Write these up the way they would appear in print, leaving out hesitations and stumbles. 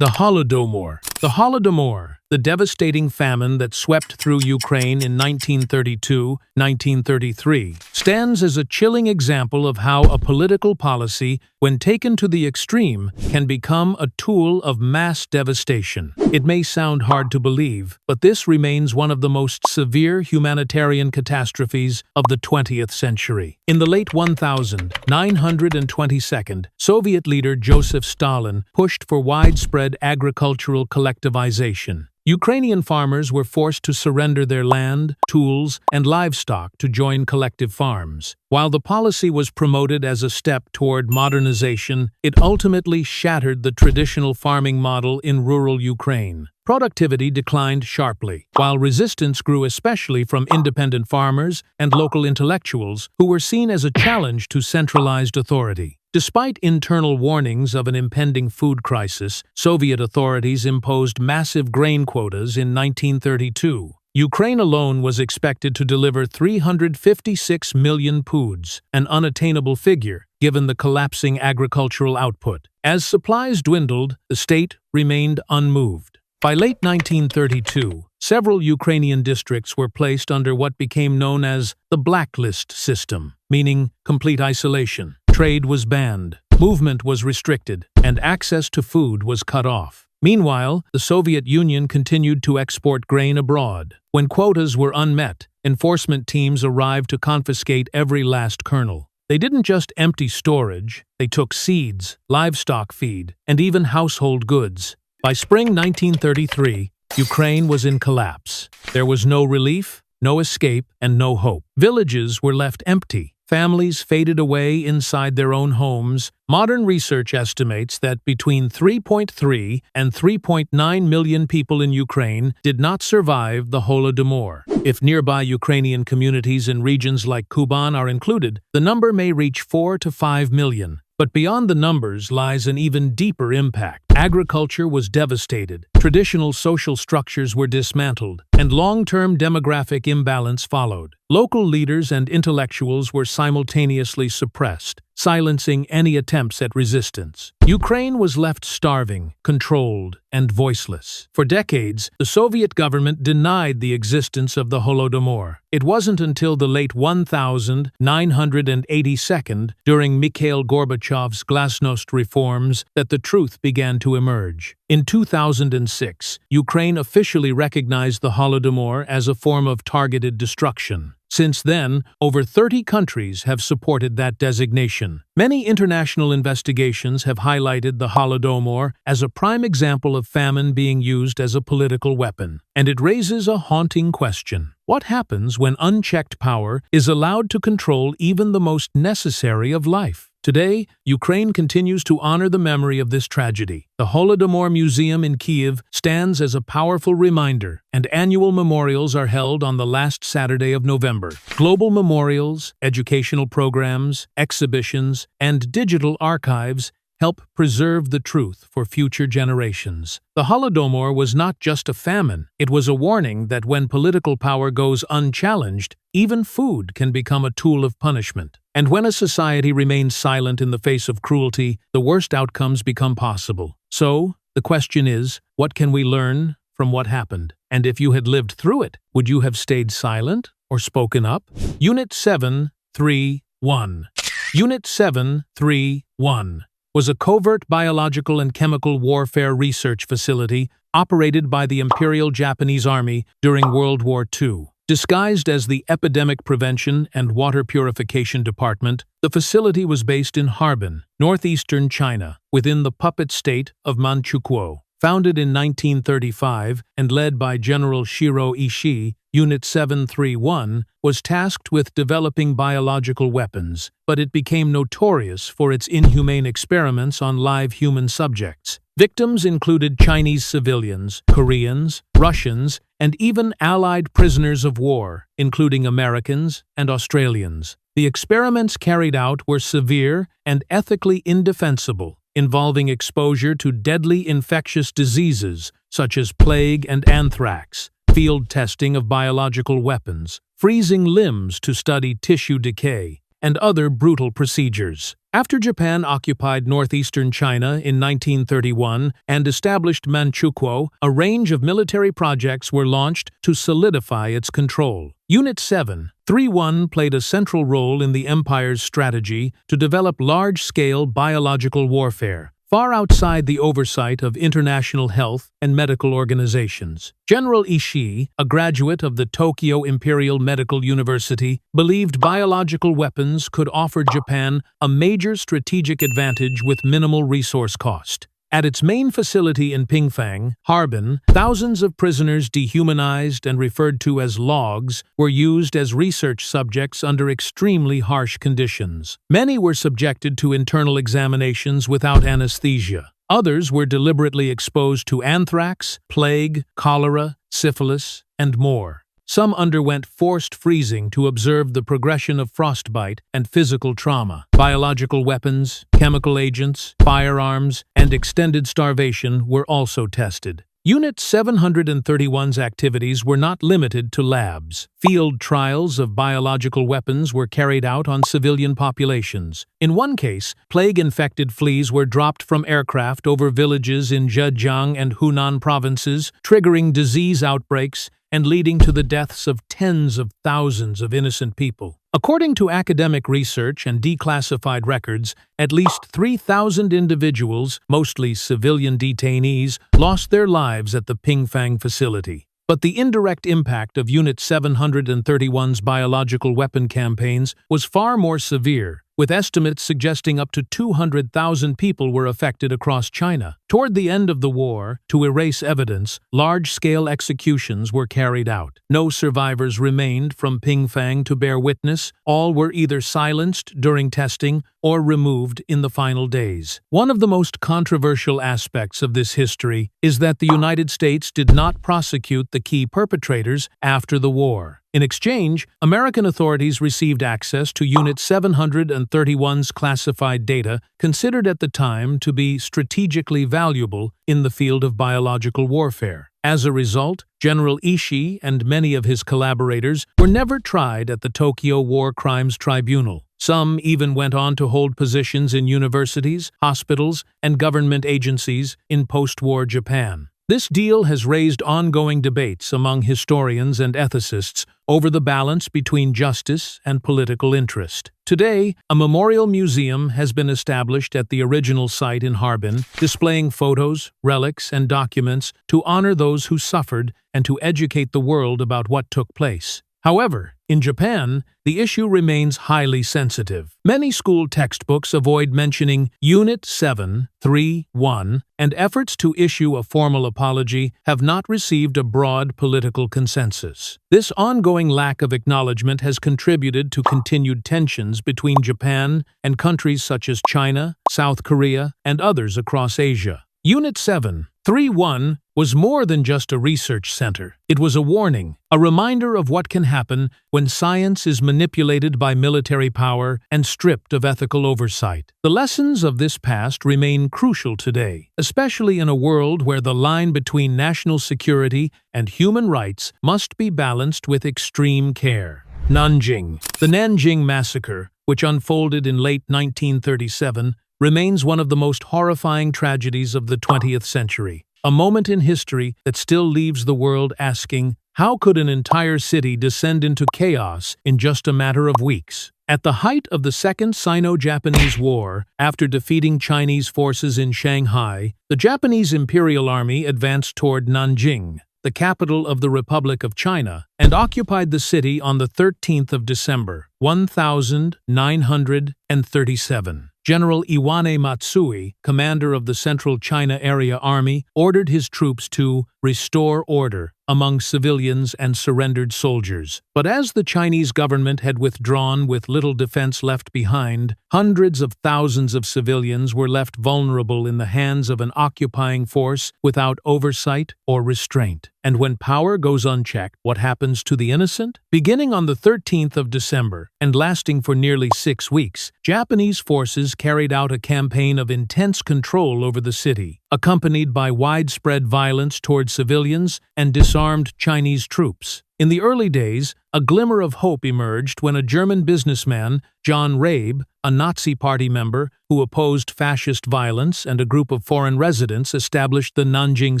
The Holodomor. The Holodomor, the devastating famine that swept through Ukraine in 1932-1933, stands as a chilling example of how a political policy, when taken to the extreme, can become a tool of mass devastation. It may sound hard to believe, but this remains one of the most severe humanitarian catastrophes of the 20th century. In the late 1922, Soviet leader Joseph Stalin pushed for widespread agricultural collectivization. Ukrainian farmers were forced to surrender their land, tools, and livestock to join collective farms. While the policy was promoted as a step toward modernization, it ultimately shattered the traditional farming model in rural Ukraine. Productivity declined sharply, while resistance grew especially from independent farmers and local intellectuals who were seen as a challenge to centralized authority. Despite internal warnings of an impending food crisis, Soviet authorities imposed massive grain quotas in 1932. Ukraine alone was expected to deliver 356 million poods, an unattainable figure given the collapsing agricultural output. As supplies dwindled, the state remained unmoved. By late 1932, several Ukrainian districts were placed under what became known as the blacklist system, meaning complete isolation. Trade was banned, movement was restricted, and access to food was cut off. Meanwhile, the Soviet Union continued to export grain abroad. When quotas were unmet, enforcement teams arrived to confiscate every last kernel. They didn't just empty storage, they took seeds, livestock feed, and even household goods. By spring 1933, Ukraine was in collapse. There was no relief, no escape, and no hope. Villages were left empty. Families faded away inside their own homes. Modern research estimates that between 3.3 and 3.9 million people in Ukraine did not survive the Holodomor. If nearby Ukrainian communities in regions like Kuban are included, the number may reach 4 to 5 million. But beyond the numbers lies an even deeper impact. Agriculture was devastated, traditional social structures were dismantled, and long-term demographic imbalance followed. Local leaders and intellectuals were simultaneously suppressed, silencing any attempts at resistance. Ukraine was left starving, controlled, and voiceless. For decades, the Soviet government denied the existence of the Holodomor. It wasn't until the late 1982, during Mikhail Gorbachev's glasnost reforms, that the truth began to emerge. In 2006, Ukraine officially recognized the Holodomor as a form of targeted destruction. Since then, over 30 countries have supported that designation. Many international investigations have highlighted the Holodomor as a prime example of famine being used as a political weapon. And it raises a haunting question. What happens when unchecked power is allowed to control even the most necessary of life? Today, Ukraine continues to honor the memory of this tragedy. The Holodomor Museum in Kyiv stands as a powerful reminder, and annual memorials are held on the last Saturday of November. Global memorials, educational programs, exhibitions, and digital archives help preserve the truth for future generations. The Holodomor was not just a famine, it was a warning that when political power goes unchallenged, even food can become a tool of punishment. And when a society remains silent in the face of cruelty, the worst outcomes become possible. So, the question is, what can we learn from what happened? And if you had lived through it, would you have stayed silent or spoken up? Unit 731. Unit 731 was a covert biological and chemical warfare research facility operated by the Imperial Japanese Army during World War II. Disguised as the Epidemic Prevention and Water Purification Department, the facility was based in Harbin, northeastern China, within the puppet state of Manchukuo. Founded in 1935 and led by General Shiro Ishii, Unit 731 was tasked with developing biological weapons, but it became notorious for its inhumane experiments on live human subjects. Victims included Chinese civilians, Koreans, Russians, and even Allied prisoners of war, including Americans and Australians. The experiments carried out were severe and ethically indefensible, involving exposure to deadly infectious diseases such as plague and anthrax, field testing of biological weapons, freezing limbs to study tissue decay, and other brutal procedures. After Japan occupied northeastern China in 1931 and established Manchukuo, a range of military projects were launched to solidify its control. Unit 731 played a central role in the empire's strategy to develop large-scale biological warfare, far outside the oversight of international health and medical organizations. General Ishii, a graduate of the Tokyo Imperial Medical University, believed biological weapons could offer Japan a major strategic advantage with minimal resource cost. At its main facility in Pingfang, Harbin, thousands of prisoners dehumanized and referred to as logs were used as research subjects under extremely harsh conditions. Many were subjected to internal examinations without anesthesia. Others were deliberately exposed to anthrax, plague, cholera, syphilis, and more. Some underwent forced freezing to observe the progression of frostbite and physical trauma. Biological weapons, chemical agents, firearms, and extended starvation were also tested. Unit 731's activities were not limited to labs. Field trials of biological weapons were carried out on civilian populations. In one case, plague-infected fleas were dropped from aircraft over villages in Zhejiang and Hunan provinces, triggering disease outbreaks and leading to the deaths of tens of thousands of innocent people. According to academic research and declassified records, at least 3,000 individuals, mostly civilian detainees, lost their lives at the Pingfang facility. But the indirect impact of Unit 731's biological weapon campaigns was far more severe, with estimates suggesting up to 200,000 people were affected across China. Toward the end of the war, to erase evidence, large-scale executions were carried out. No survivors remained from Pingfang to bear witness. All were either silenced during testing or removed in the final days. One of the most controversial aspects of this history is that the United States did not prosecute the key perpetrators after the war. In exchange, American authorities received access to Unit 731's classified data, considered at the time to be strategically valuable in the field of biological warfare. As a result, General Ishii and many of his collaborators were never tried at the Tokyo War Crimes Tribunal. Some even went on to hold positions in universities, hospitals, and government agencies in post-war Japan. This deal has raised ongoing debates among historians and ethicists over the balance between justice and political interest. Today, a memorial museum has been established at the original site in Harbin, displaying photos, relics, and documents to honor those who suffered and to educate the world about what took place. However, in Japan, the issue remains highly sensitive. Many school textbooks avoid mentioning Unit 731, and efforts to issue a formal apology have not received a broad political consensus. This ongoing lack of acknowledgement has contributed to continued tensions between Japan and countries such as China, South Korea, and others across Asia. Unit 731 was more than just a research center. It was a warning, a reminder of what can happen when science is manipulated by military power and stripped of ethical oversight. The lessons of this past remain crucial today, especially in a world where the line between national security and human rights must be balanced with extreme care. Nanjing. The Nanjing Massacre, which unfolded in late 1937, remains one of the most horrifying tragedies of the 20th century. A moment in history that still leaves the world asking, how could an entire city descend into chaos in just a matter of weeks? At the height of the Second Sino-Japanese War, after defeating Chinese forces in Shanghai, the Japanese Imperial Army advanced toward Nanjing, the capital of the Republic of China, and occupied the city on the 13th of December, 1937. General Iwane Matsui, commander of the Central China Area Army, ordered his troops to restore order among civilians and surrendered soldiers. But as the Chinese government had withdrawn with little defense left behind, hundreds of thousands of civilians were left vulnerable in the hands of an occupying force without oversight or restraint. And when power goes unchecked, what happens to the innocent? Beginning on the 13th of December and lasting for nearly 6 weeks, Japanese forces carried out a campaign of intense control over the city, accompanied by widespread violence toward civilians and disarmed Chinese troops. In the early days, a glimmer of hope emerged when a German businessman, John Rabe, a Nazi Party member who opposed fascist violence, and a group of foreign residents established the Nanjing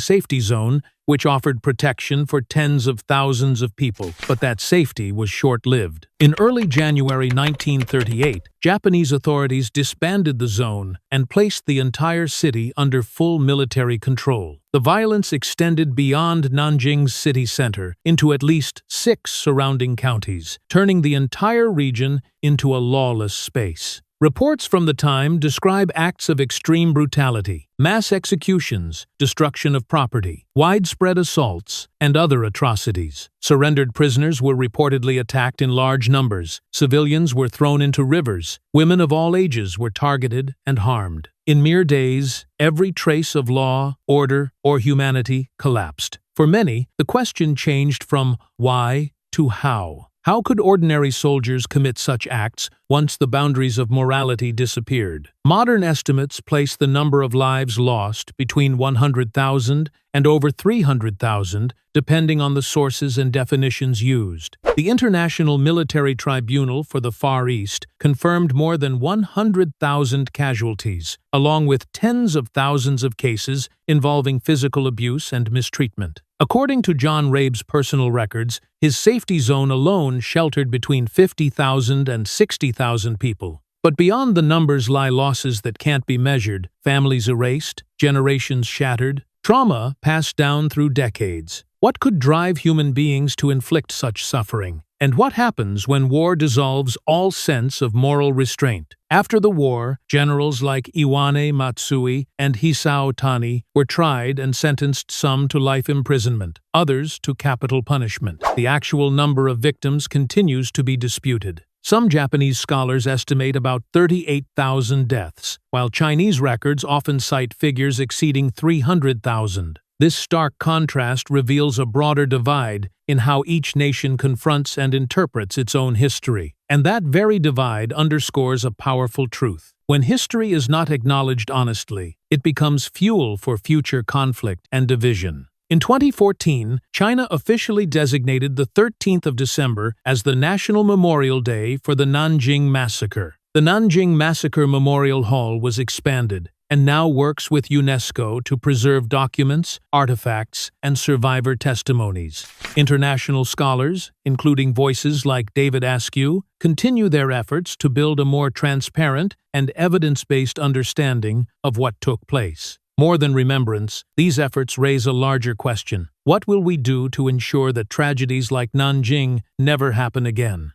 Safety Zone, which offered protection for tens of thousands of people. But that safety was short-lived. In early January 1938, Japanese authorities disbanded the zone and placed the entire city under full military control. The violence extended beyond Nanjing's city center into at least 6 surrounding counties, turning the entire region into a lawless space. Reports from the time describe acts of extreme brutality, mass executions, destruction of property, widespread assaults, and other atrocities. Surrendered prisoners were reportedly attacked in large numbers. Civilians were thrown into rivers. Women of all ages were targeted and harmed. In mere days, every trace of law, order, or humanity collapsed. For many, the question changed from why to how. How could ordinary soldiers commit such acts once the boundaries of morality disappeared? Modern estimates place the number of lives lost between 100,000 and over 300,000, depending on the sources and definitions used. The International Military Tribunal for the Far East confirmed more than 100,000 casualties, along with tens of thousands of cases involving physical abuse and mistreatment. According to John Rabe's personal records, his safety zone alone sheltered between 50,000 and 60,000 people. But beyond the numbers lie losses that can't be measured, families erased, generations shattered, trauma passed down through decades. What could drive human beings to inflict such suffering? And what happens when war dissolves all sense of moral restraint? After the war, generals like Iwane Matsui and Hisao Tani were tried and sentenced, some to life imprisonment, others to capital punishment. The actual number of victims continues to be disputed. Some Japanese scholars estimate about 38,000 deaths, while Chinese records often cite figures exceeding 300,000. This stark contrast reveals a broader divide in how each nation confronts and interprets its own history. And that very divide underscores a powerful truth. When history is not acknowledged honestly, it becomes fuel for future conflict and division. In 2014, China officially designated the 13th of December as the National Memorial Day for the Nanjing Massacre. The Nanjing Massacre Memorial Hall was expanded and now works with UNESCO to preserve documents, artifacts, and survivor testimonies. International scholars, including voices like David Askew, continue their efforts to build a more transparent and evidence-based understanding of what took place. More than remembrance, these efforts raise a larger question. What will we do to ensure that tragedies like Nanjing never happen again?